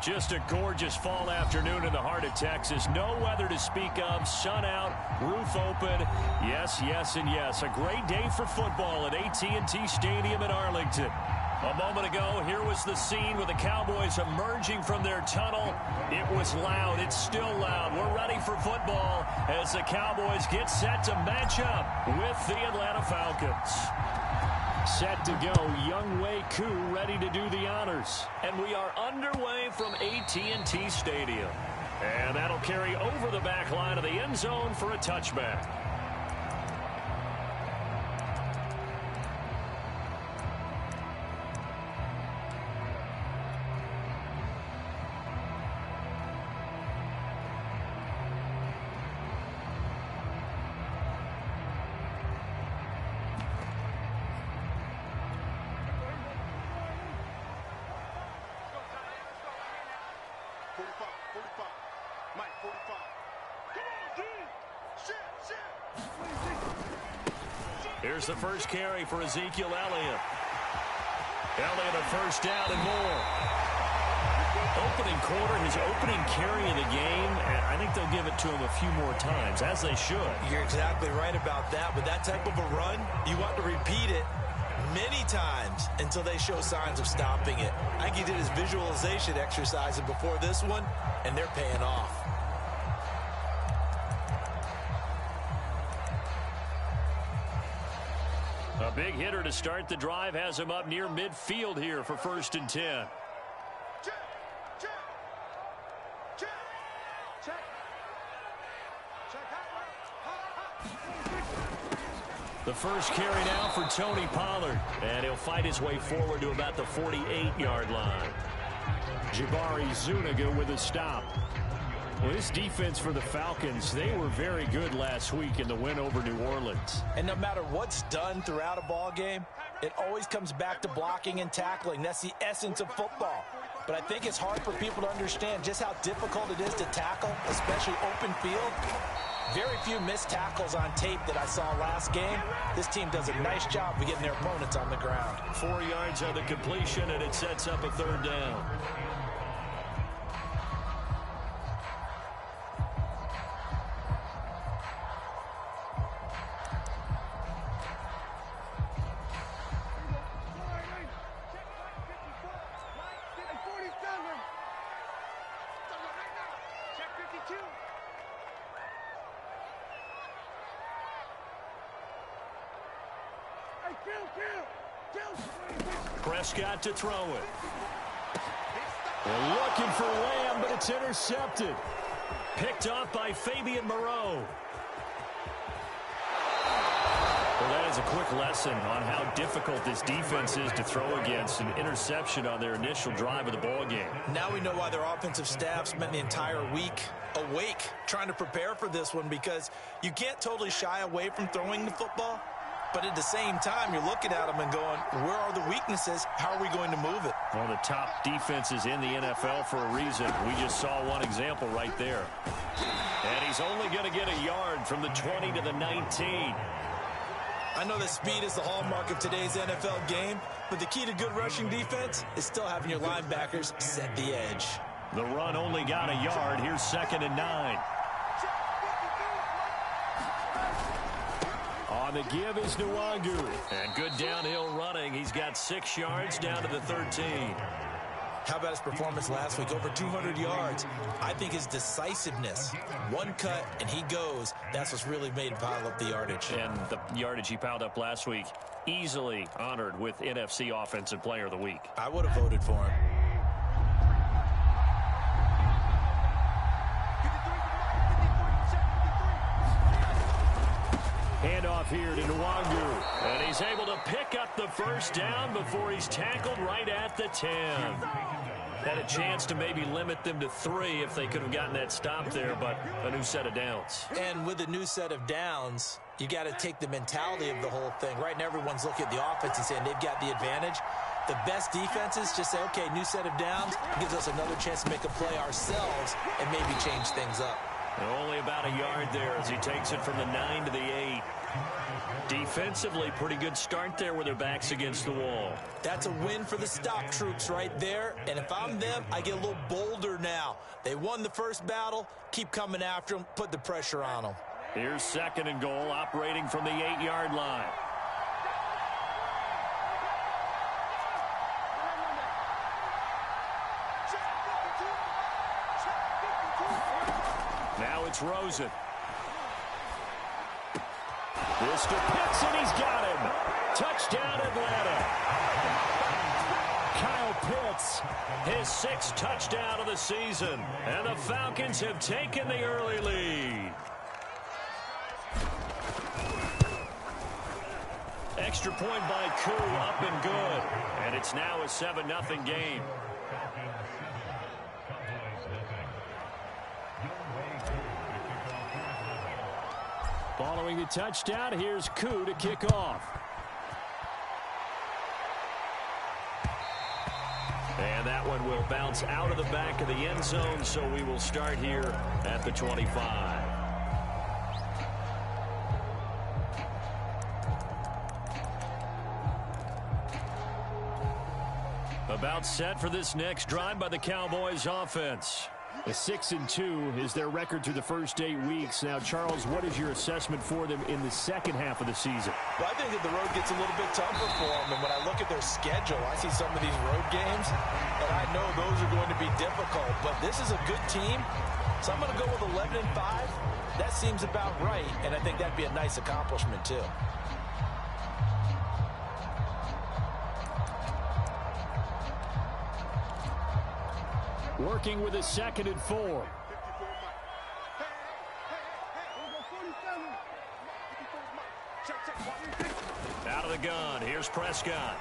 Just a gorgeous fall afternoon in the heart of Texas. No weather to speak of. Sun out, roof open. Yes, yes, and yes. A great day for football at AT&T Stadium in Arlington. A moment ago, here was the scene with the Cowboys emerging from their tunnel. It was loud. It's still loud. We're ready for football as the Cowboys get set to match up with the Atlanta Falcons. Set to go, Younghoe Koo ready to do the honors. And we are underway from AT&T Stadium. And that'll carry over the back line of the end zone for a touchback. Here's the first carry for Ezekiel Elliott. Elliott a first down and more. Opening quarter, his opening carry of the game, and I think they'll give it to him a few more times, as they should. You're exactly right about that. With that type of a run, you want to repeat it many times until they show signs of stopping it. I think he did his visualization exercises before this one, and they're paying off. A big hitter to start the drive has him up near midfield here for 1st and 10. The first carry now for Tony Pollard, and he'll fight his way forward to about the 48-yard line. Jabari Zuniga with a stop. Well, this defense for the Falcons, they were very good last week in the win over New Orleans. And no matter what's done throughout a ball game, it always comes back to blocking and tackling. That's the essence of football. But I think it's hard for people to understand just how difficult it is to tackle, especially open field. Very few missed tackles on tape that I saw last game. This team does a nice job of getting their opponents on the ground. 4 yards on the completion, and it sets up a 3rd down. Prescott to throw it. They're looking for Lamb, but it's intercepted. Picked off by Fabian Moreau. Well, that is a quick lesson on how difficult this defense is to throw against. An interception on their initial drive of the ball game. Now we know why their offensive staff spent the entire week awake trying to prepare for this one, because you can't totally shy away from throwing the football. But at the same time, you're looking at them and going, where are the weaknesses? How are we going to move it? One of the top defenses in the NFL for a reason. We just saw one example right there. And he's only going to get a yard from the 20 to the 19. I know that speed is the hallmark of today's NFL game, but the key to good rushing defense is still having your linebackers set the edge. The run only got a yard. Here's 2nd and 9. On the give is Nwangu. And good downhill running. He's got 6 yards down to the 13. How about his performance last week? Over 200 yards. I think his decisiveness, one cut and he goes, that's what's really made him pile up the yardage. And the yardage he piled up last week, easily honored with NFC Offensive Player of the Week. I would have voted for him. Handoff here to Nwangu. And he's able to pick up the first down before he's tackled right at the 10. Had a chance to maybe limit them to 3 if they could have gotten that stop there, but a new set of downs. And with a new set of downs, you got to take the mentality of the whole thing. Right now, everyone's looking at the offense and saying they've got the advantage. The best defenses just say, okay, new set of downs, gives us another chance to make a play ourselves and maybe change things up. Only about a yard there as he takes it from the 9 to the 8. Defensively, pretty good start there with their backs against the wall. That's a win for the stock troops right there. And if I'm them, I get a little bolder now. They won the first battle. Keep coming after them. Put the pressure on them. Here's 2nd and goal, operating from the 8-yard line. Now it's Rosen. This to Pitts, and he's got him. Touchdown, Atlanta. Kyle Pitts, his 6th touchdown of the season. And the Falcons have taken the early lead. Extra point by Koo, up and good. And it's now a 7-0 game. Following the touchdown, here's Koo to kick off. And that one will bounce out of the back of the end zone, so we will start here at the 25. About set for this next drive by the Cowboys offense. A 6-2 is their record through the first 8 weeks. Now, Charles, what is your assessment for them in the second half of the season? Well, I think that the road gets a little bit tougher for them. And when I look at their schedule, I see some of these road games, and I know those are going to be difficult. But this is a good team, so I'm going to go with 11-5. That seems about right, and I think that'd be a nice accomplishment, too. Working with a 2nd and 4. Out of the gun. Here's Prescott.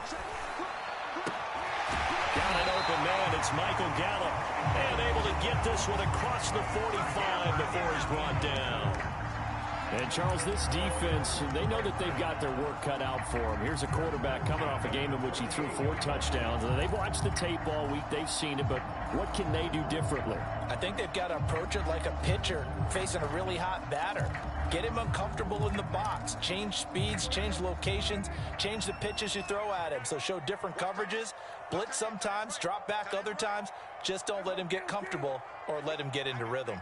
Got an open man. It's Michael Gallup. And able to get this one across the 45 before he's brought down. And, Charles, this defense, they know that they've got their work cut out for them. Here's a quarterback coming off a game in which he threw 4 touchdowns. They've watched the tape all week. They've seen it, but what can they do differently? I think they've got to approach it like a pitcher facing a really hot batter. Get him uncomfortable in the box. Change speeds, change locations, change the pitches you throw at him. So show different coverages, blitz sometimes, drop back other times. Just don't let him get comfortable or let him get into rhythm.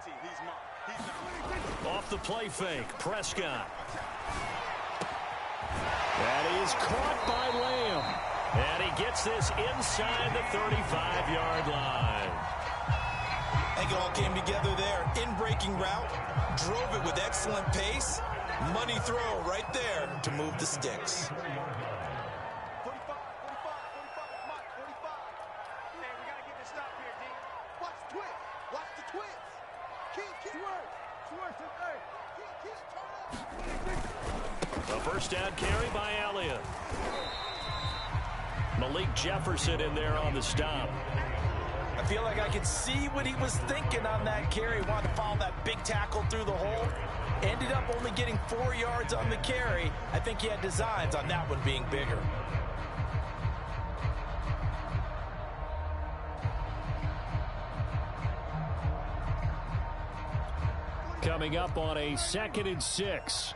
Off the play fake, Prescott. That is caught by Lamb. And he gets this inside the 35-yard line. I think it all came together there. In-breaking route, drove it with excellent pace. Money throw right there to move the sticks. A first down carry by Elliott. Malik Jefferson in there on the stop. I feel like I could see what he was thinking on that carry. Wanted to follow that big tackle through the hole. Ended up only getting 4 yards on the carry. I think he had designs on that one being bigger. Coming up on a 2nd and 6.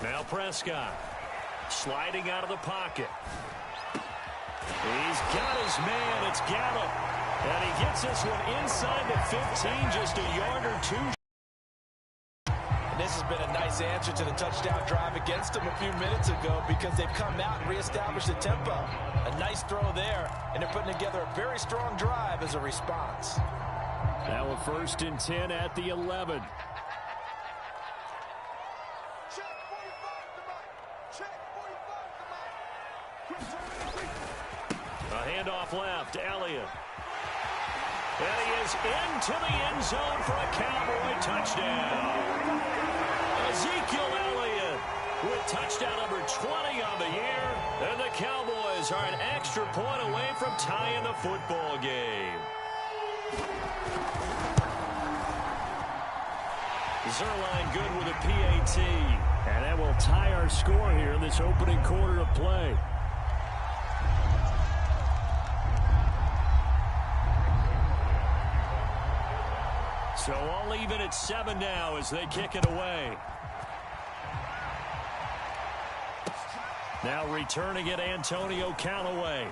Now Prescott sliding out of the pocket. He's got his man. It's Gallup. And he gets this one inside the 15, just a yard or 2. And this has been a nice answer to the touchdown drive against them a few minutes ago because they've come out and reestablished the tempo. A nice throw there, and they're putting together a very strong drive as a response. Now a 1st and 10 at the 11. A handoff left, Elliott. And he is into the end zone for a Cowboy touchdown. Ezekiel Elliott with touchdown number 20 on the year. And the Cowboys are an extra point away from tying the football game. Zerline good with a PAT. And that And we'll tie our score here in this opening quarter of play. So all even at 7 now as they kick it away. Now returning it, Antonio Callaway.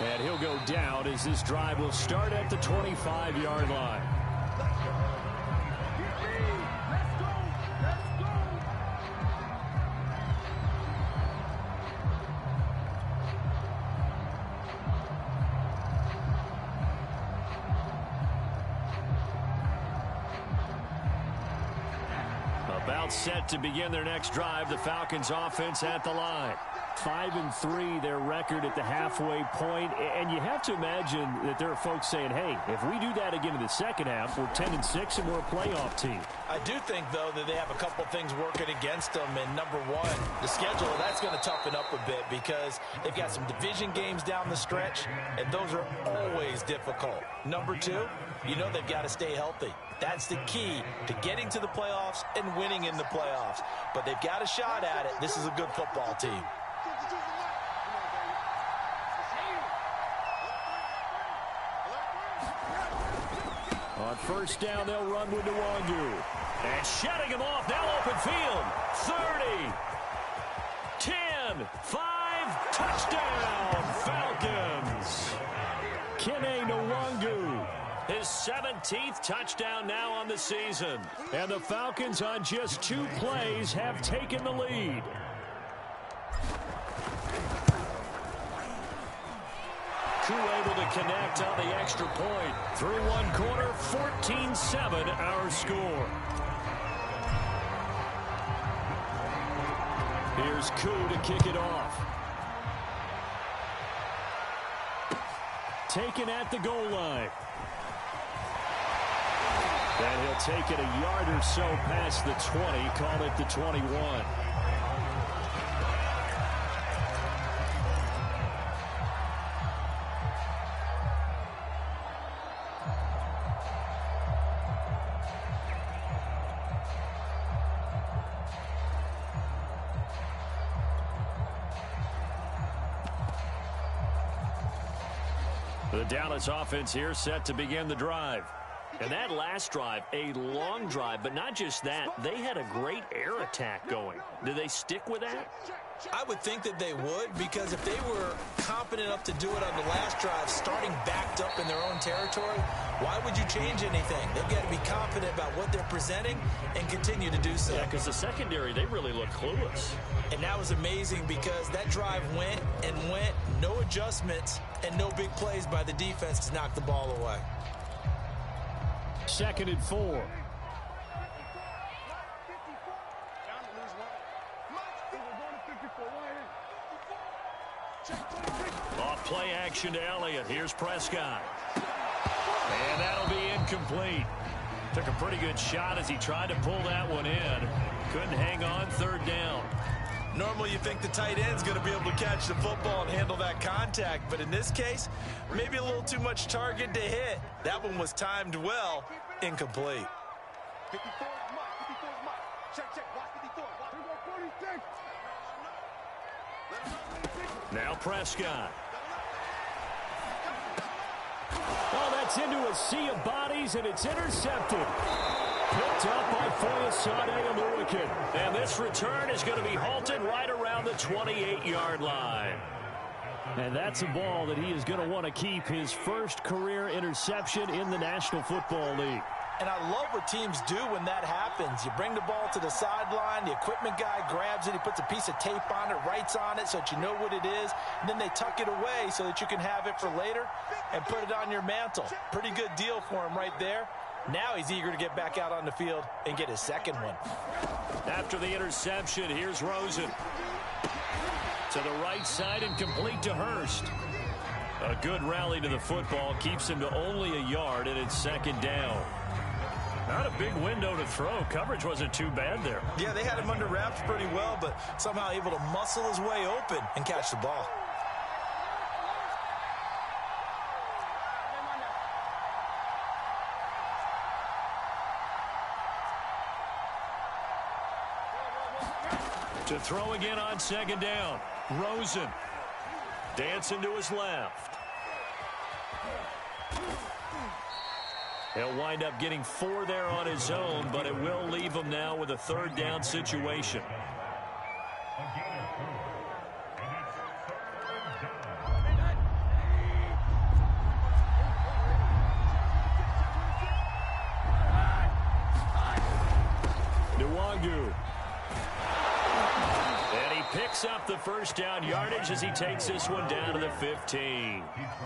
And he'll go down as this drive will start at the 25-yard line. About set to begin their next drive, the Falcons offense at the line. 5-3 their record at the halfway point, and you have to imagine that there are folks saying, hey, if we do that again in the second half, we're 10-6 and we're a playoff team. I do think, though, that they have a couple things working against them, and number one, the schedule, that's going to toughen up a bit because they've got some division games down the stretch, and those are always difficult. Number two, you know they've got to stay healthy. That's the key to getting to the playoffs and winning in the playoffs. But they've got a shot at it. This is a good football team. On first down, they'll run with Nwangu. And shutting him off, now open field. 30, 10, 5, touchdown, Falcons. Kene Nwangu. His 17th touchdown now on the season. And the Falcons on just 2 plays have taken the lead. Koo able to connect on the extra point. Through one quarter, 14-7 our score. Here's Koo to kick it off. Taken at the goal line. And he'll take it a yard or so past the 20, call it the 21. The Dallas offense here set to begin the drive. And that last drive, a long drive, but not just that. They had a great air attack going. Do they stick with that? I would think that they would, because if they were confident enough to do it on the last drive, starting backed up in their own territory, why would you change anything? They've got to be confident about what they're presenting and continue to do so. Yeah, because the secondary, they really look clueless. And that was amazing because that drive went and went, no adjustments, and no big plays by the defense to knock the ball away. 2nd and 4. Off play action to Elliott. Here's Prescott. And that'll be incomplete. Took a pretty good shot as he tried to pull that one in. Couldn't hang on 3rd down. Normally you think the tight end's going to be able to catch the football and handle that contact, but in this case, maybe a little too much target to hit. That one was timed well, incomplete. Now Prescott. Oh, that's into a sea of bodies, and it's intercepted. Picked up by Foyesade Aluakin. And this return is going to be halted right around the 28-yard line. And that's a ball that he is going to want to keep, his first career interception in the National Football League. And I love what teams do when that happens. You bring the ball to the sideline, the equipment guy grabs it, he puts a piece of tape on it, writes on it so that you know what it is, and then they tuck it away so that you can have it for later and put it on your mantle. Pretty good deal for him right there. Now he's eager to get back out on the field and get his second one. After the interception, here's Rosen. To the right side and complete to Hurst. A good rally to the football keeps him to only a yard, and it's 2nd down. Not a big window to throw. Coverage wasn't too bad there. Yeah, they had him under wraps pretty well, but somehow able to muscle his way open and catch the ball. To throw again on second down. Rosen dancing to his left. He'll wind up getting 4 there on his own, but it will leave him now with a third down situation. Nwangu. And he picks up the first down yardage as he takes this one down to the 15.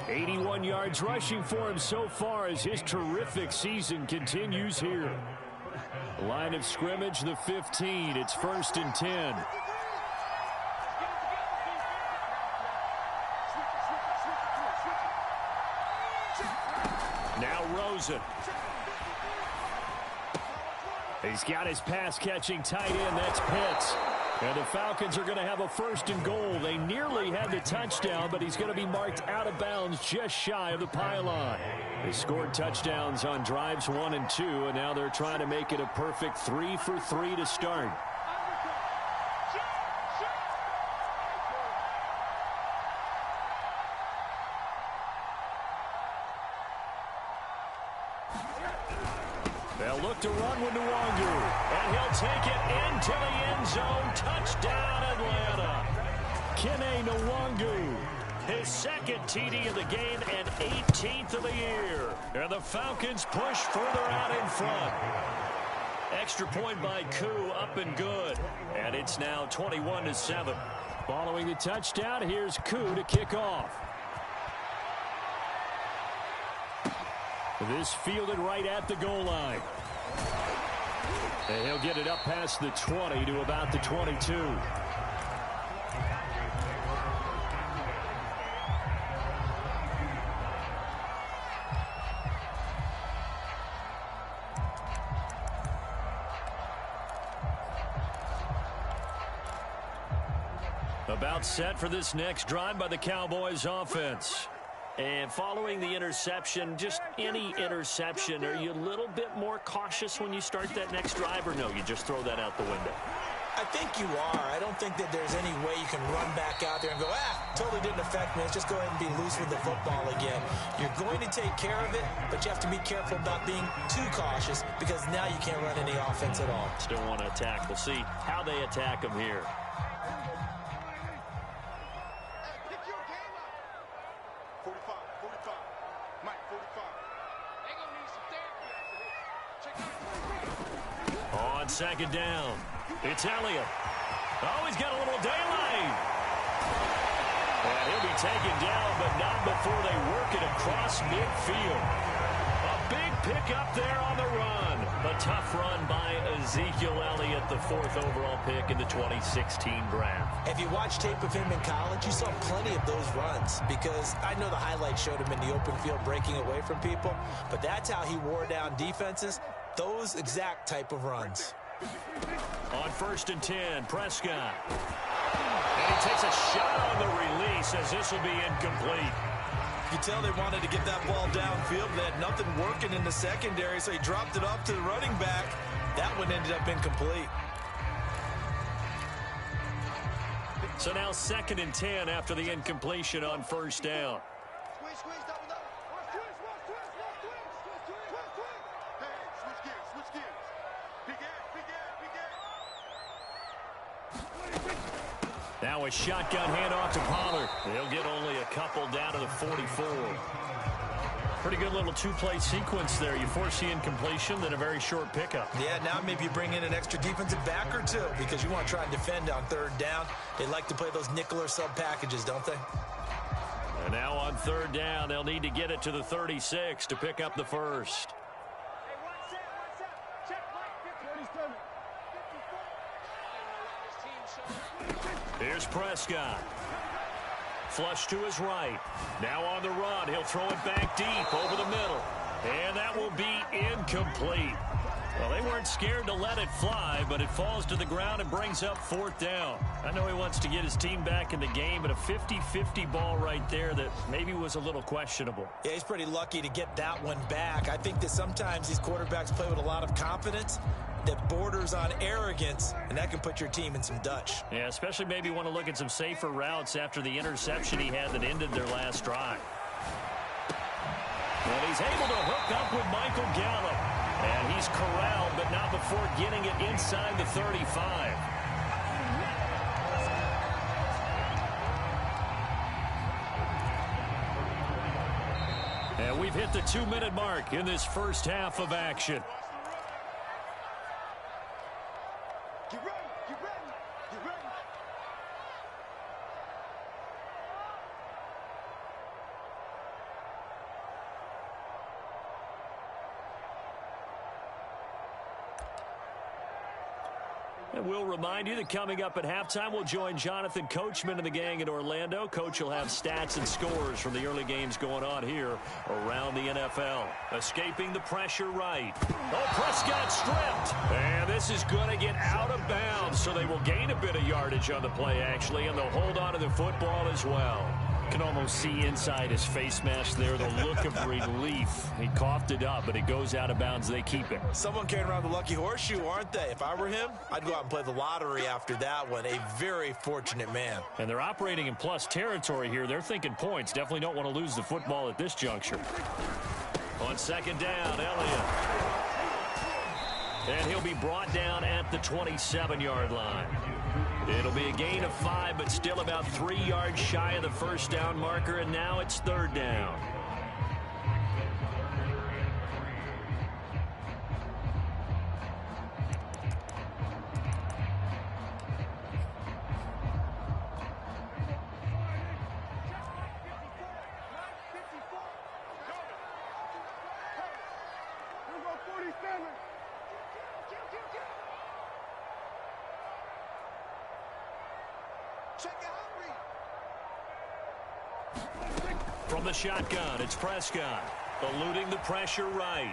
81 yards rushing for him so far as his terrific season continues here. Line of scrimmage, the 15. It's 1st and 10. Now Rosen. He's got his pass-catching tight end. That's Pitts. And the Falcons are going to have a 1st and goal. They nearly had the touchdown, but he's going to be marked out of bounds just shy of the pylon. They scored touchdowns on drives 1 and 2, and now they're trying to make it a perfect 3 for 3 to start. They'll look to run with Nwangu, and he'll take it into the end zone. Touchdown, Atlanta. Kene Nwangu. His 2nd TD of the game and 18th of the year. And the Falcons push further out in front. Extra point by Koo, up and good. And it's now 21-7. Following the touchdown, here's Koo to kick off. This fielded right at the goal line. And he'll get it up past the 20 to about the 22. About set for this next drive by the Cowboys offense. And following the interception, just any interception, are you a little bit more cautious when you start that next drive, or no, you just throw that out the window? I think you are. I don't think that there's any way you can run back out there and go, totally didn't affect me. Let's just go ahead and be loose with the football again. You're going to take care of it, but you have to be careful about being too cautious because now you can't run any offense at all. Still want to attack. We'll see how they attack them here. On second down, it's Elliott. Oh, he's got a little daylight. And he'll be taken down, but not before they work it across midfield. A big pickup there on the run. A tough run by Ezekiel Elliott, the 4th overall pick in the 2016 draft. If you watch tape of him in college, you saw plenty of those runs because I know the highlights showed him in the open field breaking away from people, but that's how he wore down defenses, those exact type of runs. On 1st and 10, Prescott. And he takes a shot on the release as this will be incomplete. You can tell they wanted to get that ball downfield. They had nothing working in the secondary, so he dropped it off to the running back. That one ended up incomplete. So now 2nd and 10 after the incompletion on 1st down. Now a shotgun handoff to Pollard. He'll get only a couple down to the 44. Pretty good little two-play sequence there. You force the incompletion, then a very short pickup. Yeah, now maybe you bring in an extra defensive back or two because you want to try and defend on 3rd down. They like to play those nickel or sub packages, don't they? And now on 3rd down, they'll need to get it to the 36 to pick up the first. Here's Prescott. Flush to his right. Now on the run. He'll throw it back deep over the middle. And that will be incomplete. Well, they weren't scared to let it fly, but it falls to the ground and brings up 4th down. I know he wants to get his team back in the game, but a 50-50 ball right there that maybe was a little questionable. Yeah, he's pretty lucky to get that one back. I think that sometimes these quarterbacks play with a lot of confidence, that borders on arrogance, and that can put your team in some Dutch. Yeah, especially maybe want to look at some safer routes after the interception he had that ended their last drive. And he's able to hook up with Michael Gallup. And he's corralled, but not before getting it inside the 35. And we've hit the 2-minute mark in this first half of action. Get ready, get ready, get ready. And we'll remind you that coming up at halftime, we'll join Jonathan Coachman and the gang in Orlando. Coach will have stats and scores from the early games going on here around the NFL. Escaping the pressure right. Oh, Prescott stripped. And this is going to get out of bounds, so they will gain a bit of yardage on the play, actually, and they'll hold on to the football as well. Can almost see inside his face mask there the look of relief. He coughed it up, but it goes out of bounds. They keep it. Someone carrying around the lucky horseshoe, aren't they? If I were him, I'd go out and play the lottery after that one. A very fortunate man. And they're operating in plus territory here. They're thinking points. Definitely don't want to lose the football at this juncture. On second down, Elliott. And he'll be brought down at the 27-yard line. It'll be a gain of 5, but still about 3 yards shy of the first down marker, and now it's third down. From the shotgun, it's Prescott. Eluding the pressure right.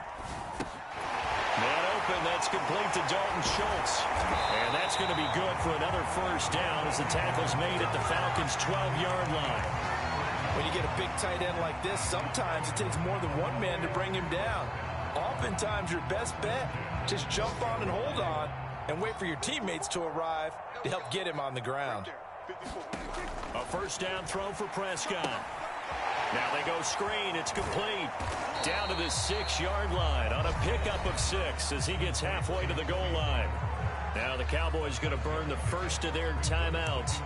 Man open, that's complete to Dalton Schultz. And that's going to be good for another first down as the tackle's made at the Falcons' 12-yard line. When you get a big tight end like this, sometimes it takes more than one man to bring him down. Oftentimes, your best bet, just jump on and hold on and wait for your teammates to arrive to help get him on the ground. A first down throw for Prescott. Now they go screen. It's complete. Down to the 6-yard line on a pickup of 6 as he gets halfway to the goal line. Now the Cowboys going to burn the first of their timeouts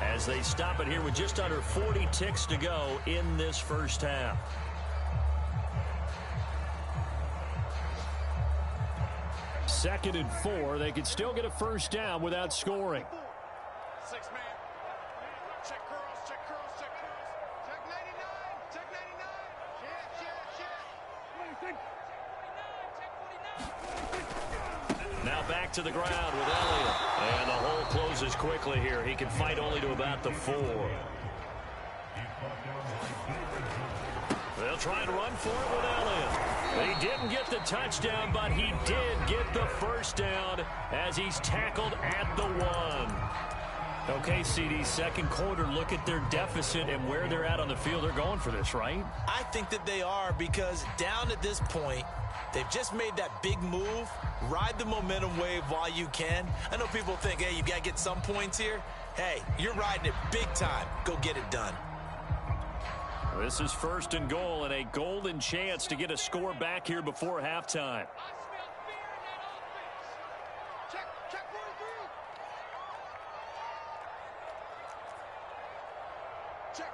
as they stop it here with just under 40 ticks to go in this first half. Second and 4. They could still get a first down without scoring. 6-man. Check curls, check curls, check curls. Check 99, check 99. Check. Now back to the ground with Elliott. And the hole closes quickly here. He can fight only to about the 4. They'll try and run for it with Elliott. He didn't get the touchdown, but he did get the first down as he's tackled at the 1. Okay, CD, second quarter, look at their deficit and where they're at on the field. They're going for this, right? I think that they are, because down at this point, they've just made that big move. Ride the momentum wave while you can. I know people think, hey, you got to get some points here. Hey, you're riding it big time. Go get it done. This is first and goal and a golden chance to get a score back here before halftime. I smell fear in that offense. Check 43. Check.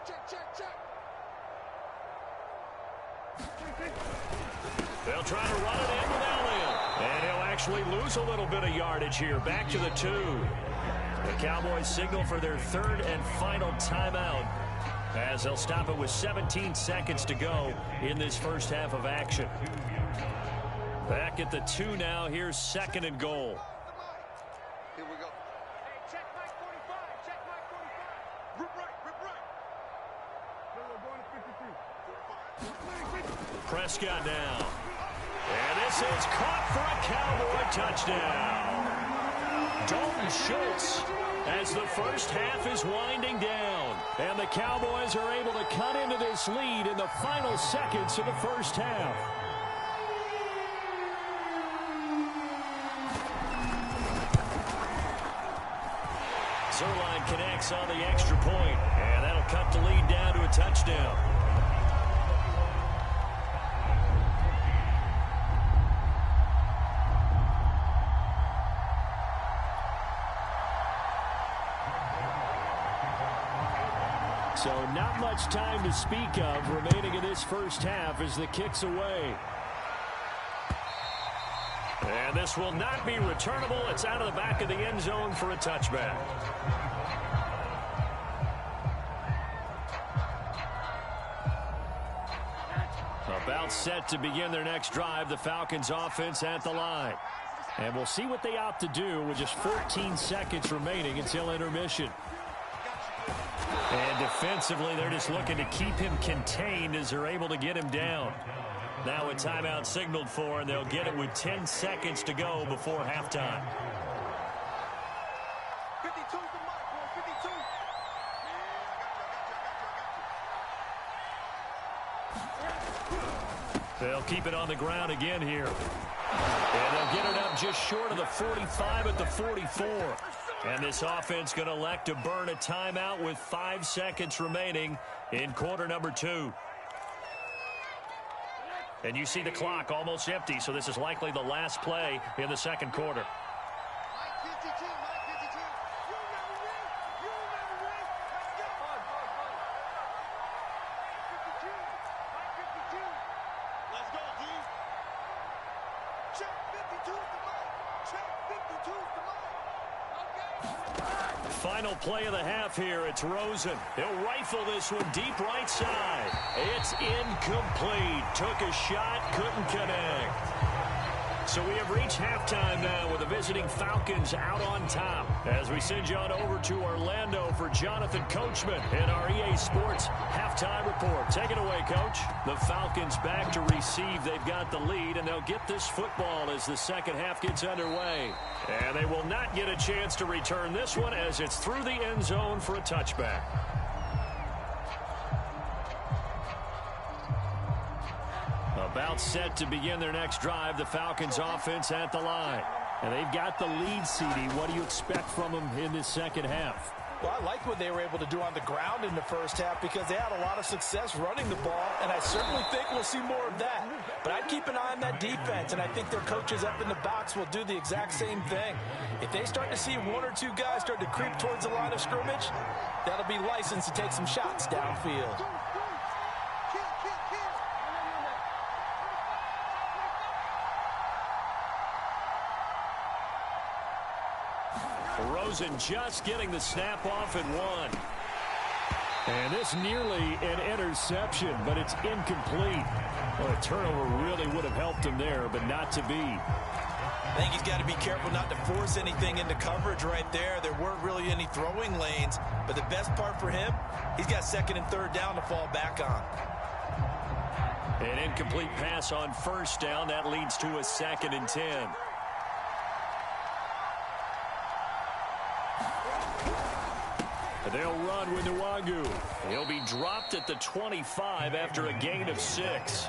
They'll try to run it in with Elliott. And he'll actually lose a little bit of yardage here. Back to the 2. The Cowboys signal for their third and final timeout as they'll stop it with 17 seconds to go in this first half of action. Back at the 2 now. Here's second and goal. Here we go. Hey, check Mike 45. Check Mike 45. Rip right, rip right. We're going to 53. Prescott now. And this is caught for a Cowboy touchdown. Dalton Schultz as the first half is winding down. And the Cowboys are able to cut into this lead in the final seconds of the first half. Zerline connects on the extra point, and that'll cut the lead down to a touchdown. So not much time to speak of remaining in this first half as the kick's away. And this will not be returnable. It's out of the back of the end zone for a touchback. About set to begin their next drive, the Falcons offense at the line. And we'll see what they opt to do with just 14 seconds remaining until intermission. And defensively, they're just looking to keep him contained as they're able to get him down. Now a timeout signaled for, and they'll get it with 10 seconds to go before halftime. 52's the mark, boy, 52. They'll keep it on the ground again here. And they'll get it up just short of the 45 at the 44. And this offense going to elect to burn a timeout with 5 seconds remaining in quarter number 2. And you see the clock almost empty, so this is likely the last play in the second quarter. Final play of the half here. It's Rosen. He'll rifle this one deep right side. It's incomplete. Took a shot, couldn't connect. So we have reached halftime now with the visiting Falcons out on top. As we send you on over to Orlando for Jonathan Coachman in our EA Sports halftime report. Take it away, Coach. The Falcons back to receive. They've got the lead, and they'll get this football as the second half gets underway. And they will not get a chance to return this one as it's through the end zone for a touchback. About set to begin their next drive, the Falcons offense at the line. And they've got the lead, CD. What do you expect from them in this second half? Well, I like what they were able to do on the ground in the first half because they had a lot of success running the ball, and I certainly think we'll see more of that. But I'd keep an eye on that defense, and I think their coaches up in the box will do the exact same thing. If they start to see one or two guys start to creep towards the line of scrimmage, that'll be licensed to take some shots downfield. Rosen just getting the snap off and one. And this nearly an interception, but it's incomplete. Well, a turnover really would have helped him there, but not to be. I think he's got to be careful not to force anything into coverage right there. There weren't really any throwing lanes, but the best part for him, he's got second and third down to fall back on. An incomplete pass on first down. That leads to a 2nd and 10. They'll run with Nwangu. He'll be dropped at the 25 after a gain of 6.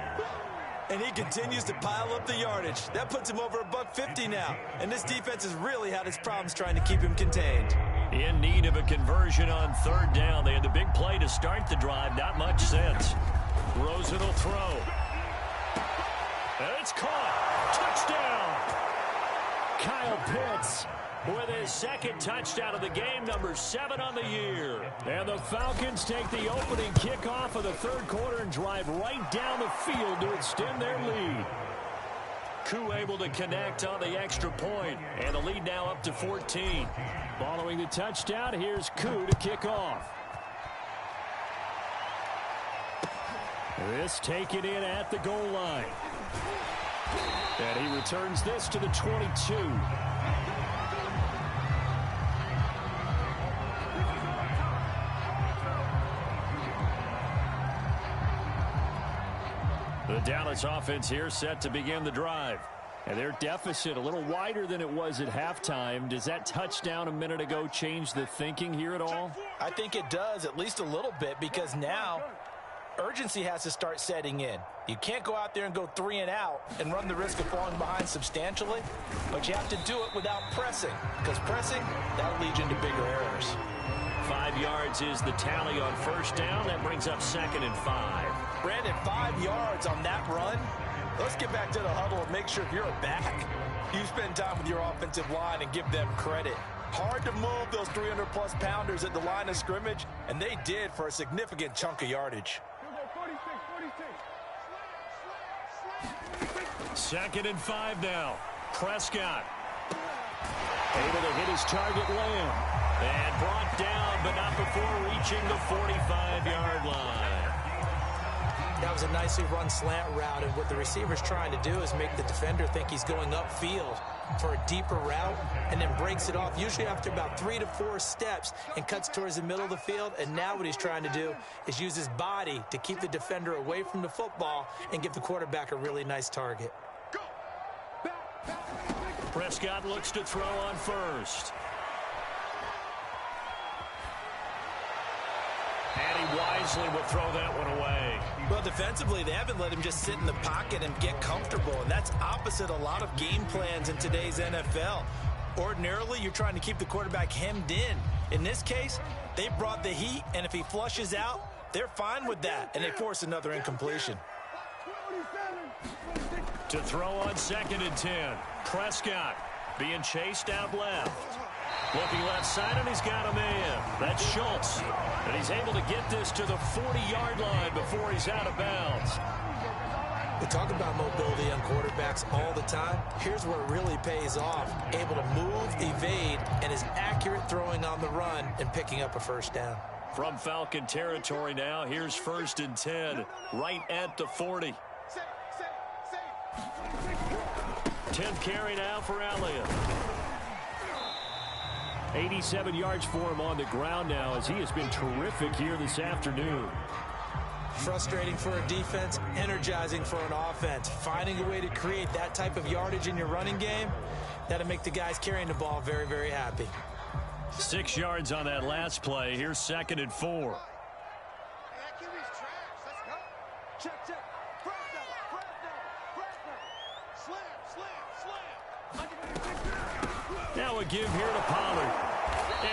And he continues to pile up the yardage. That puts him over $150 now. And this defense has really had its problems trying to keep him contained. In need of a conversion on third down. They had the big play to start the drive. Not much sense. Rosen will throw. And it's caught. Touchdown. Kyle Pitts with his second touchdown of the game, number 7 on the year. And the Falcons take the opening kickoff of the third quarter and drive right down the field to extend their lead. Koo able to connect on the extra point, and the lead now up to 14. Following the touchdown, here's Koo to kick off. This taken in at the goal line. And he returns this to the 22. The Dallas offense here set to begin the drive. And their deficit a little wider than it was at halftime. Does that touchdown a minute ago change the thinking here at all? I think it does, at least a little bit, because now urgency has to start setting in. You can't go out there and go 3 and out and run the risk of falling behind substantially, but you have to do it without pressing, because pressing, that'll lead you into bigger errors. 5 yards is the tally on first down. That brings up 2nd and 5. Brandon, 5 yards on that run. Let's get back to the huddle and make sure if you're a back, you spend time with your offensive line and give them credit. Hard to move those 300-plus pounders at the line of scrimmage, and they did for a significant chunk of yardage. 2nd and 5 now. Prescott able to hit his target, Lamb, and brought down, but not before reaching the 45-yard line. That was a nicely run slant route, and what the receiver's trying to do is make the defender think he's going upfield for a deeper route, and then breaks it off, usually after about 3 to 4 steps, and cuts towards the middle of the field. And now what he's trying to do is use his body to keep the defender away from the football and give the quarterback a really nice target. Prescott looks to throw on first. And he wisely will throw that one away. Well, defensively, they haven't let him just sit in the pocket and get comfortable, and that's opposite a lot of game plans in today's NFL. Ordinarily, you're trying to keep the quarterback hemmed in. In this case, they brought the heat, and if he flushes out, they're fine with that, and they force another incompletion. To throw on 2nd and 10. Prescott being chased out left. Looking left side, and he's got a man. That's Schultz. And he's able to get this to the 40-yard line before he's out of bounds. We talk about mobility on quarterbacks all the time. Here's where it really pays off. Able to move, evade, and is accurate throwing on the run and picking up a first down. From Falcon territory now, here's 1st and 10, right at the 40. 10th carry now for Elliott. 87 yards for him on the ground now, as he has been terrific here this afternoon. Frustrating for a defense, energizing for an offense. Finding a way to create that type of yardage in your running game, that'll make the guys carrying the ball very, very happy. 6 yards on that last play. Here's 2nd and 4. Now a give here to Pollard.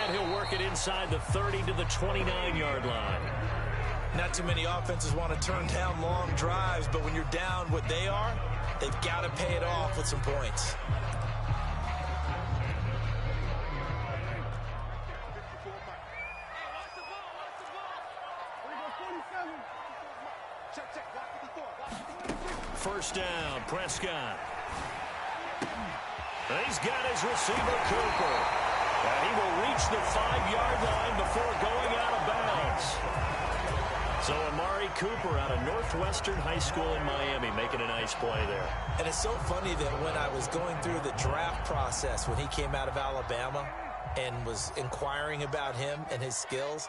And he'll work it inside the 30 to the 29-yard line. Not too many offenses want to turn down long drives, but when you're down what they are, they've got to pay it off with some points. First down, Prescott. He's got his receiver, Cooper. And he will reach the 5-yard line before going out of bounds. So Amari Cooper out of Northwestern High School in Miami making a nice play there. And it's so funny that when I was going through the draft process when he came out of Alabama and was inquiring about him and his skills,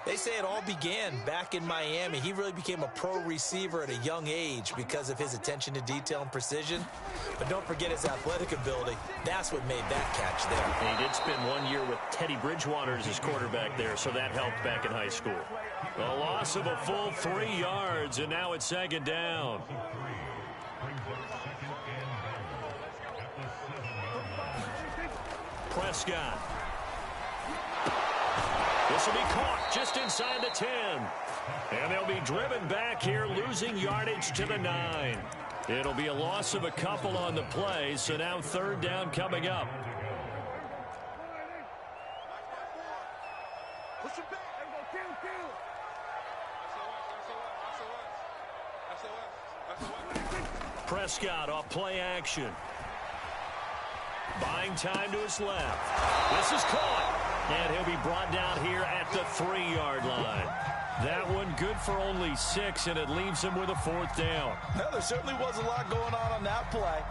they say it all began back in Miami. He really became a pro receiver at a young age because of his attention to detail and precision. But don't forget his athletic ability. That's what made that catch there. And he did spend 1 year with Teddy Bridgewater as his quarterback there, so that helped back in high school. A loss of a full 3 yards, and now it's 2nd down. Prescott. This will be caught just inside the 10. And they'll be driven back here, losing yardage to the 9. It'll be a loss of a couple on the play, so now 3rd down coming up. Prescott off play action. Buying time to his left. This is caught. And he'll be brought down here at the 3-yard line. That one good for only 6, and it leaves him with a 4th down. Well, there certainly was a lot going on that play.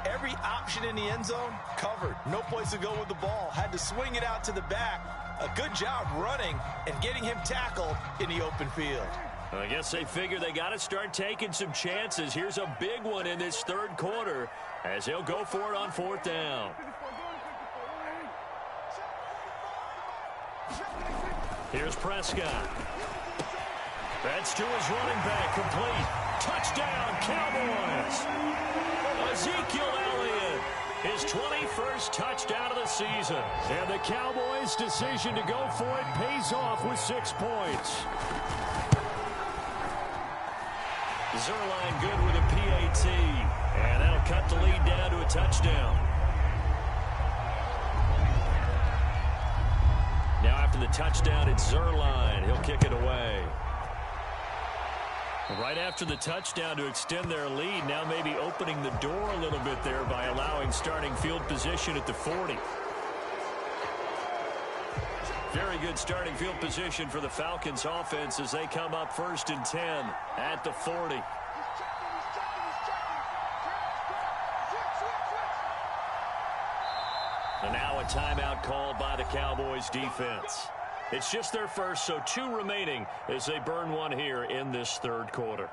Every option in the end zone covered. No place to go with the ball. Had to swing it out to the back. A good job running and getting him tackled in the open field. I guess they figure they got to start taking some chances. Here's a big one in this 3rd quarter as he'll go for it on 4th down. Here's Prescott. That's to his running back, complete. Touchdown, Cowboys. Ezekiel Elliott, his 21st touchdown of the season. And the Cowboys' decision to go for it pays off with 6 points. Zerline good with a PAT. And that'll cut the lead down to a touchdown. Now after the touchdown, it's Zerline. He'll kick it away. Right after the touchdown to extend their lead, now maybe opening the door a little bit there by allowing starting field position at the 40. Very good starting field position for the Falcons offense as they come up 1st and 10 at the 40. And now a timeout called by the Cowboys defense. It's just their first, so 2 remaining as they burn one here in this 3rd quarter.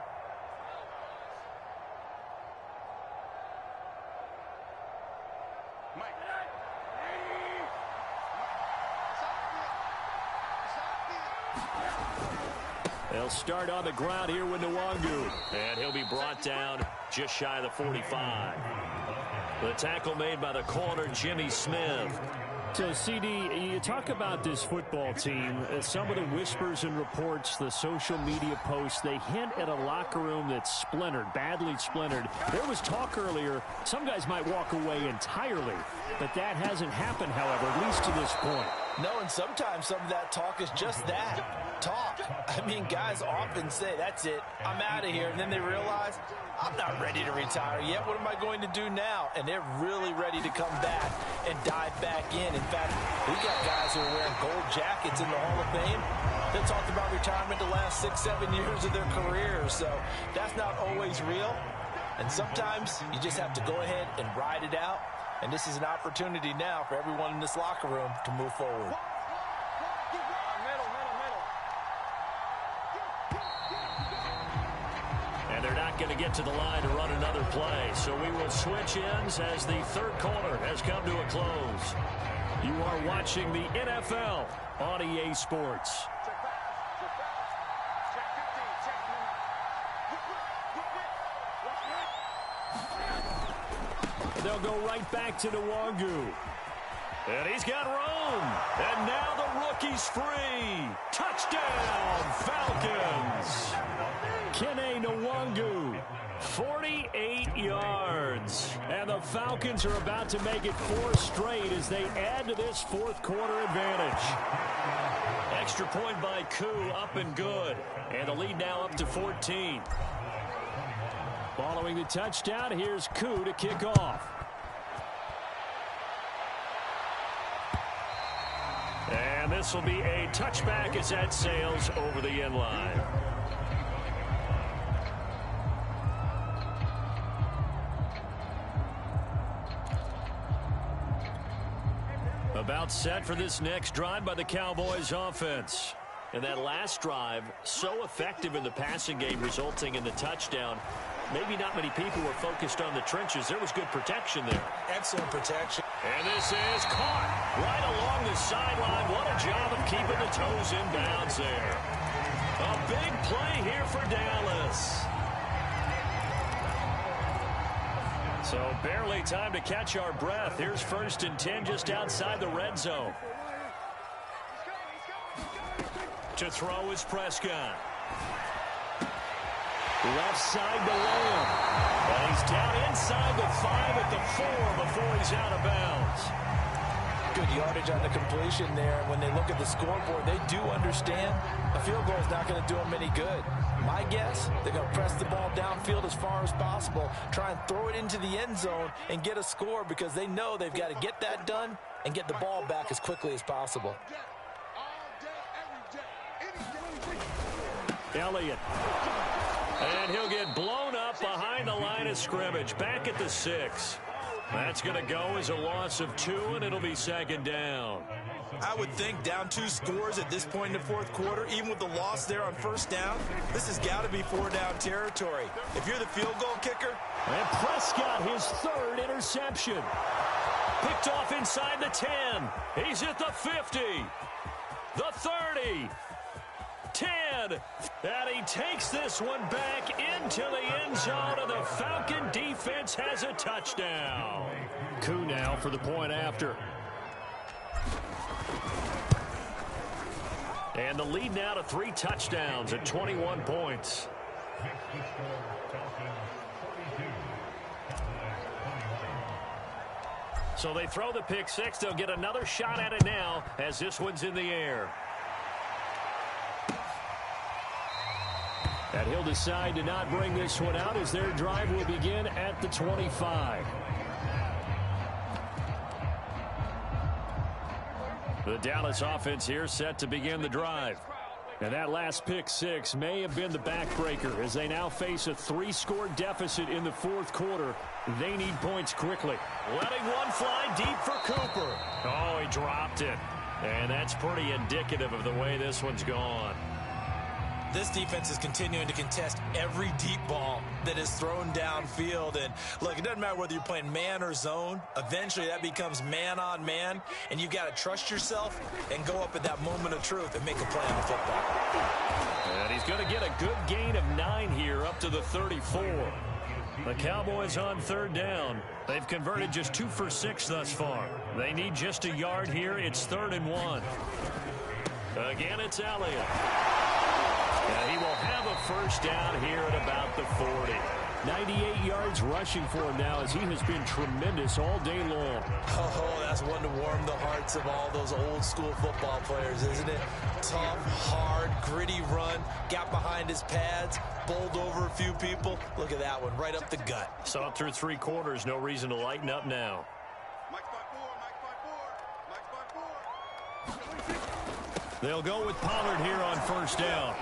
They'll start on the ground here with Nwangu. And he'll be brought down just shy of the 45. The tackle made by the corner, Jimmy Smith. So, CD, you talk about this football team, some of the whispers and reports, the social media posts, they hint at a locker room that's splintered, badly splintered. There was talk earlier, some guys might walk away entirely, but that hasn't happened, however, at least to this point. No, and sometimes some of that talk is just that, talk. I mean, guys often say, that's it, I'm out of here, and then they realize, I'm not ready to retire yet. What am I going to do now? And they're really ready to come back and dive back in. In fact, we got guys who are wearing gold jackets in the Hall of Fame. They talked about retirement the last 6-7 years of their careers. So that's not always real. And sometimes you just have to go ahead and ride it out. And this is an opportunity now for everyone in this locker room to move forward. And they're not going to get to the line to run another play. So we will switch ends as the 3rd quarter has come to a close. You are watching the NFL on EA Sports. They'll go right back to Nwangu. And he's got room. And now the rookie's free. Touchdown, Falcons. Kene Nwangu, 48 yards. And the Falcons are about to make it 4 straight as they add to this 4th quarter advantage. Extra point by Koo, up and good. And the lead now up to 14. Following the touchdown, here's Koo to kick off. And this will be a touchback as that sails over the end line. About set for this next drive by the Cowboys offense. And that last drive, so effective in the passing game, resulting in the touchdown. Maybe not many people were focused on the trenches. There was good protection there. Excellent protection. And this is caught right along the sideline. What a job of keeping the toes in bounds there. A big play here for Dallas. So barely time to catch our breath. Here's 1st and 10 just outside the red zone. To throw is Prescott. Left side to Lamb. And he's down inside the 5 at the 4 before he's out of bounds. Good yardage on the completion there. When they look at the scoreboard, they do understand a field goal is not going to do them any good. My guess, they're going to press the ball downfield as far as possible, try and throw it into the end zone and get a score because they know they've got to get that done and get the ball back as quickly as possible. Elliott. And he'll get blown up behind the line of scrimmage. Back at the 6. That's going to go as a loss of 2, and it'll be 2nd down. I would think down 2 scores at this point in the 4th quarter, even with the loss there on 1st down, this has got to be 4-down territory. If you're the field goal kicker. And Prescott, his 3rd interception. Picked off inside the 10. He's at the 50. The 30. 10. And he takes this one back into the end zone, and the Falcon defense has a touchdown. Coup now for the point after. And the lead now to 3 touchdowns at 21 points. So they throw the pick six. They'll get another shot at it now as this one's in the air. And he'll decide to not bring this one out as their drive will begin at the 25. The Dallas offense here set to begin the drive. And that last pick six may have been the backbreaker as they now face a 3-score deficit in the fourth quarter. They need points quickly. Letting one fly deep for Cooper. Oh, he dropped it. And that's pretty indicative of the way this one's gone. This defense is continuing to contest every deep ball that is thrown downfield. And look, it doesn't matter whether you're playing man or zone. Eventually that becomes man on man. And you've got to trust yourself and go up at that moment of truth and make a play on the football. And he's going to get a good gain of 9 here up to the 34. The Cowboys on third down. They've converted just 2 for 6 thus far. They need just a yard here. It's 3rd and 1. Again, it's Elliott. And he will have a first down here at about the 40. 98 yards rushing for him now as he has been tremendous all day long. Oh, that's one to warm the hearts of all those old school football players, isn't it? Tough, hard, gritty run. Got behind his pads, bowled over a few people. Look at that one, right up the gut. Saw it through 3 quarters. No reason to lighten up now. They'll go with Pollard here on first down.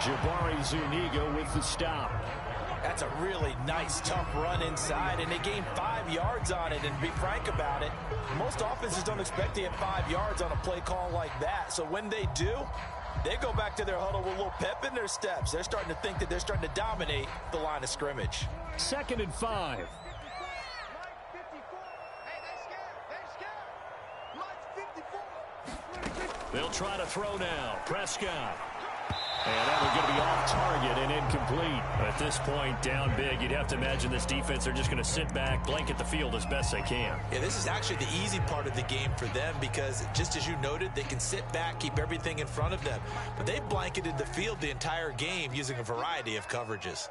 Jabari Zuniga with the stop. That's a really nice, tough run inside, and they gained 5 yards on it. And to be frank about it, most offenses don't expect to get 5 yards on a play call like that. So when they do, they go back to their huddle with a little pep in their steps. They're starting to think that they're starting to dominate the line of scrimmage. 2nd and 5. They'll try to throw now. Prescott. And that one's going to be off target and incomplete. At this point, down big, you'd have to imagine this defense, they're just going to sit back, blanket the field as best they can. Yeah, this is actually the easy part of the game for them because, just as you noted, they can sit back, keep everything in front of them. But they've blanketed the field the entire game using a variety of coverages.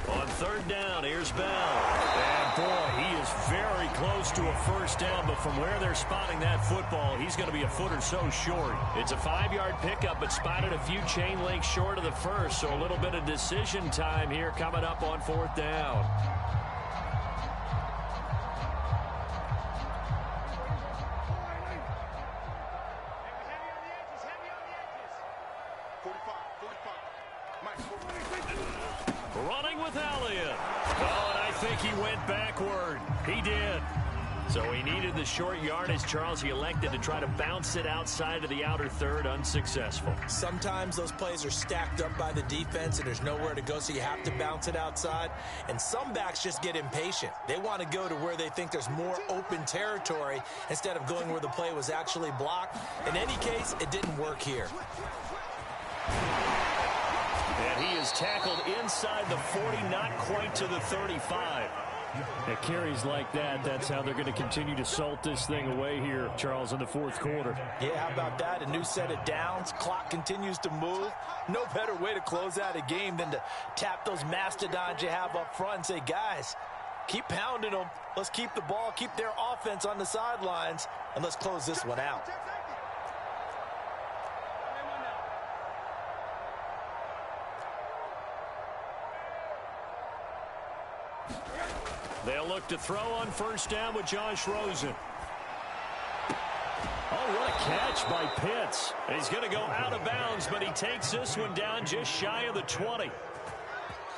On third down, here's Bell. And boy, he is very close to a first down, but from where they're spotting that football, he's going to be a foot or so short. It's a 5-yard pickup, but spotted a few chain links short of the first, so a little bit of decision time here coming up on 4th down. Running with Elliott. Oh, and I think he went backward. He did. So he needed the short yardage, Charles. He elected to try to bounce it outside of the outer third, unsuccessful. Sometimes those plays are stacked up by the defense and there's nowhere to go, so you have to bounce it outside. And some backs just get impatient. They want to go to where they think there's more open territory instead of going where the play was actually blocked. In any case, it didn't work here. And he is tackled inside the 40, not quite to the 35. At carries like that, that's how they're going to continue to salt this thing away here, Charles, in the fourth quarter. Yeah, how about that? A new set of downs. Clock continues to move. No better way to close out a game than to tap those mastodons you have up front and say, guys, keep pounding them. Let's keep the ball, keep their offense on the sidelines, and let's close this one out. They'll look to throw on first down with Josh Rosen. Oh, what a catch by Pitts. He's going to go out of bounds, but he takes this one down just shy of the 20.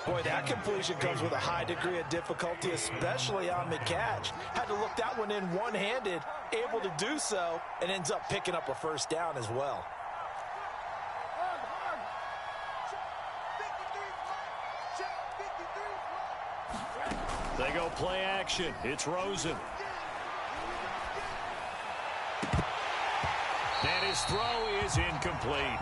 Boy, that completion comes with a high degree of difficulty, especially on the catch. Had to look that one in one-handed, able to do so, and ends up picking up a first down as well. They go play action. It's Rosen. And his throw is incomplete.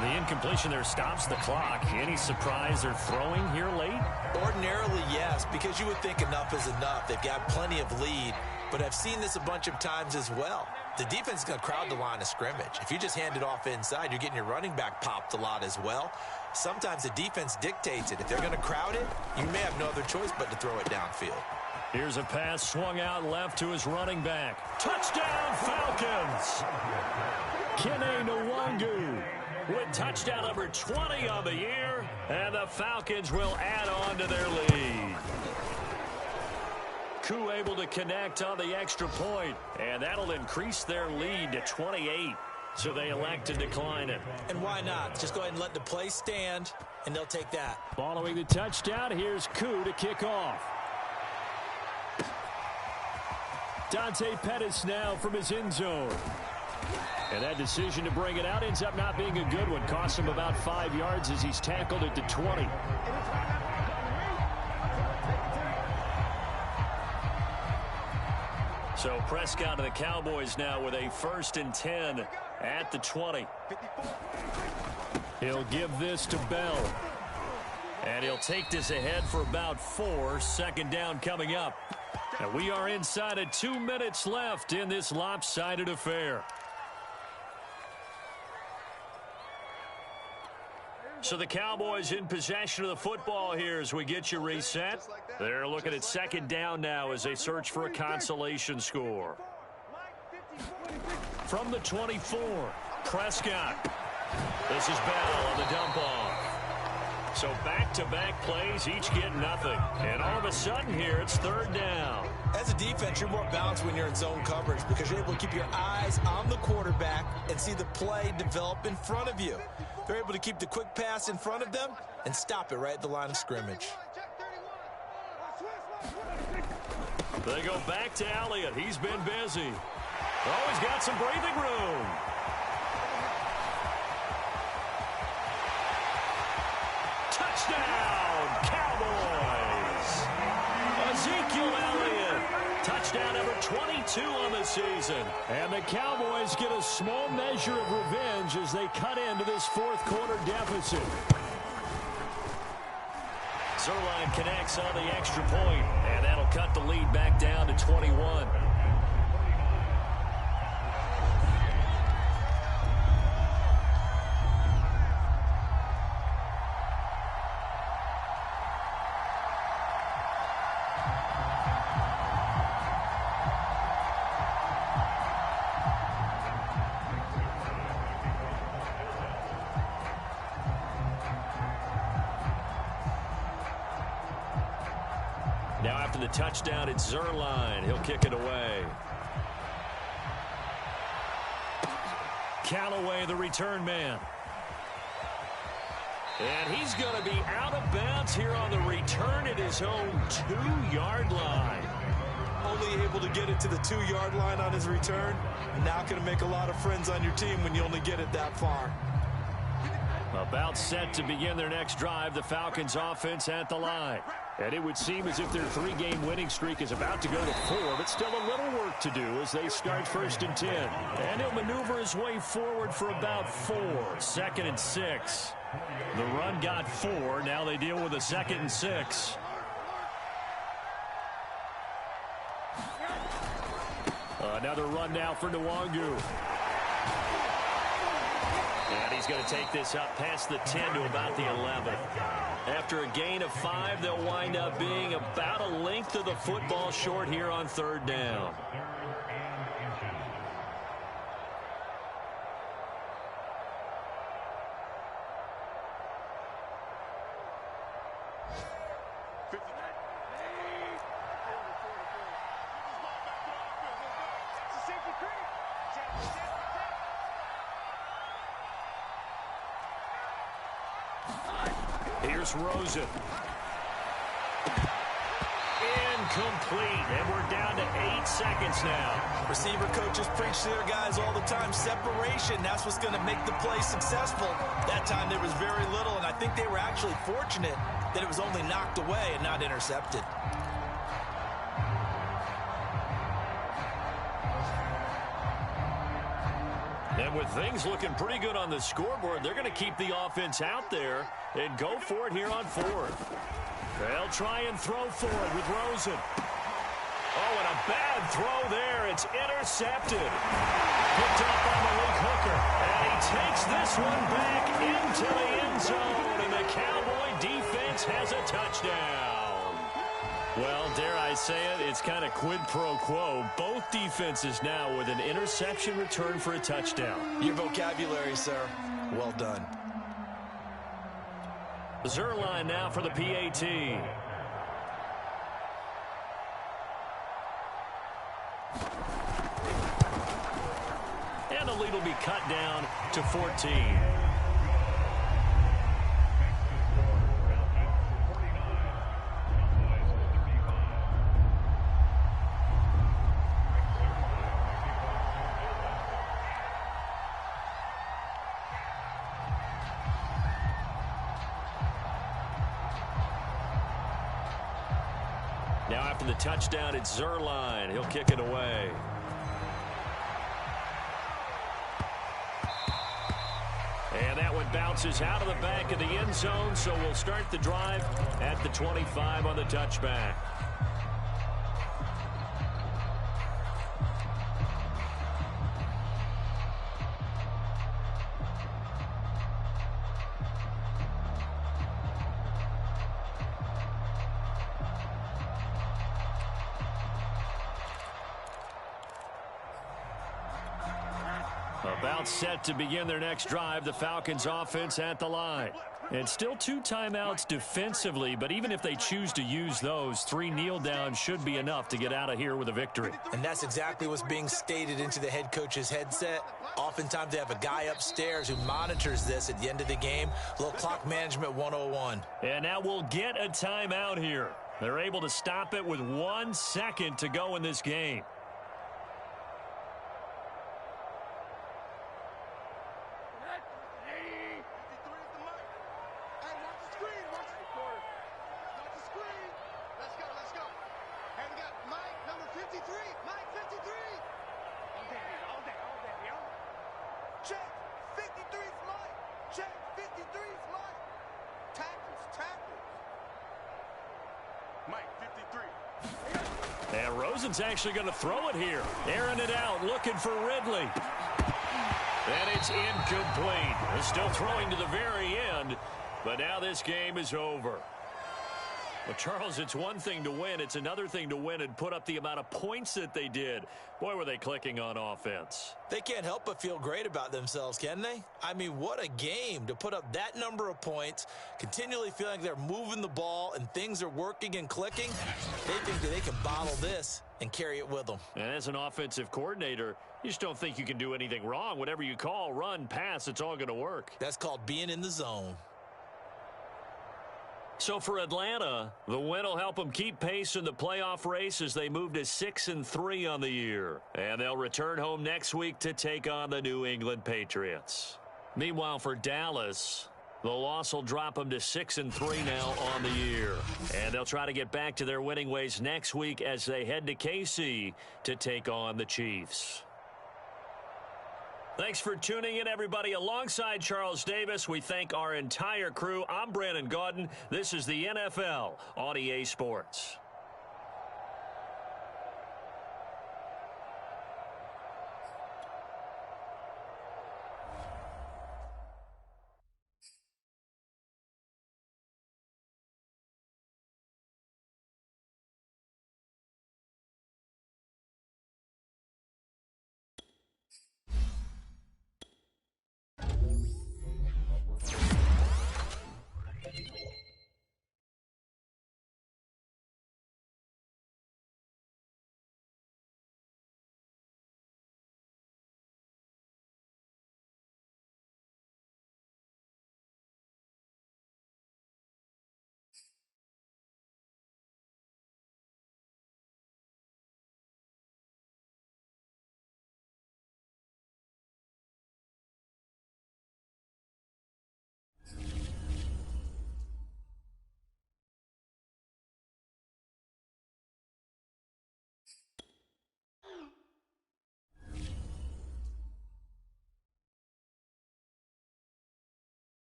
The incompletion there stops the clock. Any surprise they're throwing here late? Ordinarily, yes, because you would think enough is enough. They've got plenty of lead, but I've seen this a bunch of times as well. The defense is going to crowd the line of scrimmage. If you just hand it off inside, you're getting your running back popped a lot as well. Sometimes the defense dictates it. If they're going to crowd it, you may have no other choice but to throw it downfield. Here's a pass swung out left to his running back. Touchdown, Falcons! Kene Nwangu with touchdown number 20 on the year, and the Falcons will add on to their lead. Koo able to connect on the extra point, and that'll increase their lead to 28. So they elect to decline it. And why not? Just go ahead and let the play stand, and they'll take that. Following the touchdown, here's Koo to kick off. Dante Pettis now from his end zone. And that decision to bring it out ends up not being a good one. Costs him about 5 yards as he's tackled at the 20. So Prescott and the Cowboys now with a 1st and 10 at the 20. He'll give this to Bell. And he'll take this ahead for about 4. 2nd down coming up. And we are inside of 2 minutes left in this lopsided affair. So the Cowboys in possession of the football here as we get you reset. They're looking at 2nd down now as they search for a consolation score. From the 24, Prescott. This is Bell on the dump off. So back-to-back plays, each get nothing. And all of a sudden here, it's 3rd down. As a defense, you're more balanced when you're in zone coverage because you're able to keep your eyes on the quarterback and see the play develop in front of you. They're able to keep the quick pass in front of them and stop it right at the line of scrimmage. They go back to Elliott. He's been busy. Oh, he's got some breathing room. Touchdown, Cowboys! Ezekiel Elliott. Touchdown number 22 on the season. And the Cowboys get a small measure of revenge as they cut into this 4th quarter deficit. Zerline connects on the extra point, and that'll cut the lead back down to 21. Now after the touchdown, it's Zerline. He'll kick it away. Callaway, the return man. And he's going to be out of bounds here on the return at his own 2-yard line. Only able to get it to the 2-yard line on his return. Not going to make a lot of friends on your team when you only get it that far. About set to begin their next drive, the Falcons offense at the line. And it would seem as if their 3-game winning streak is about to go to 4, but still a little work to do as they start 1st and 10. And he'll maneuver his way forward for about 4. 2nd and 6. The run got 4. Now they deal with a 2nd and 6. Another run now for Nwangu. And he's going to take this up past the 10 to about the 11. After a gain of 5, they'll wind up being about a length of the football short here on 3rd down. Here's Rosen. Incomplete, and we're down to 8 seconds now. Receiver coaches preach to their guys all the time. Separation, that's what's going to make the play successful. That time there was very little, and I think they were actually fortunate that it was only knocked away and not intercepted. And with things looking pretty good on the scoreboard, they're going to keep the offense out there and go for it here on fourth. They'll try and throw for it with Rosen. Oh, and a bad throw there. It's intercepted. Picked up by Malik Hooker. And he takes this one back into the end zone. And the Cowboy defense has a touchdown. Well, dare I say it, it's kind of quid pro quo. Both defenses now with an interception return for a touchdown. Your vocabulary, sir. Well done. Zerline now for the PAT. And the lead will be cut down to 14. Now after the touchdown, it's Zerline. He'll kick it away. And that one bounces out of the back of the end zone, so we'll start the drive at the 25 on the touchback. About set to begin their next drive, the Falcons offense at the line. And still 2 timeouts defensively, but even if they choose to use those, 3 kneel downs should be enough to get out of here with a victory. And that's exactly what's being stated into the head coach's headset. Oftentimes they have a guy upstairs who monitors this at the end of the game. A little clock management 101. And now we'll get a timeout here. They're able to stop it with 1 second to go in this game. And Rosen's actually going to throw it here. Airing it out, looking for Ridley. And it's incomplete. They're still throwing to the very end, but now this game is over. Well, Charles, it's one thing to win. It's another thing to win and put up the amount of points that they did. Boy, were they clicking on offense. They can't help but feel great about themselves, can they? I mean, what a game to put up that number of points, continually feeling like they're moving the ball and things are working and clicking. They think that they can bottle this and carry it with them. And as an offensive coordinator, you just don't think you can do anything wrong. Whatever you call, run, pass, it's all going to work. That's called being in the zone. So for Atlanta, the win will help them keep pace in the playoff race as they move to 6-3 on the year. And they'll return home next week to take on the New England Patriots. Meanwhile, for Dallas, the loss will drop them to 6-3 now on the year. And they'll try to get back to their winning ways next week as they head to KC to take on the Chiefs. Thanks for tuning in, everybody. Alongside Charles Davis, we thank our entire crew. I'm Brandon Gaudin. This is the NFL on EA Sports.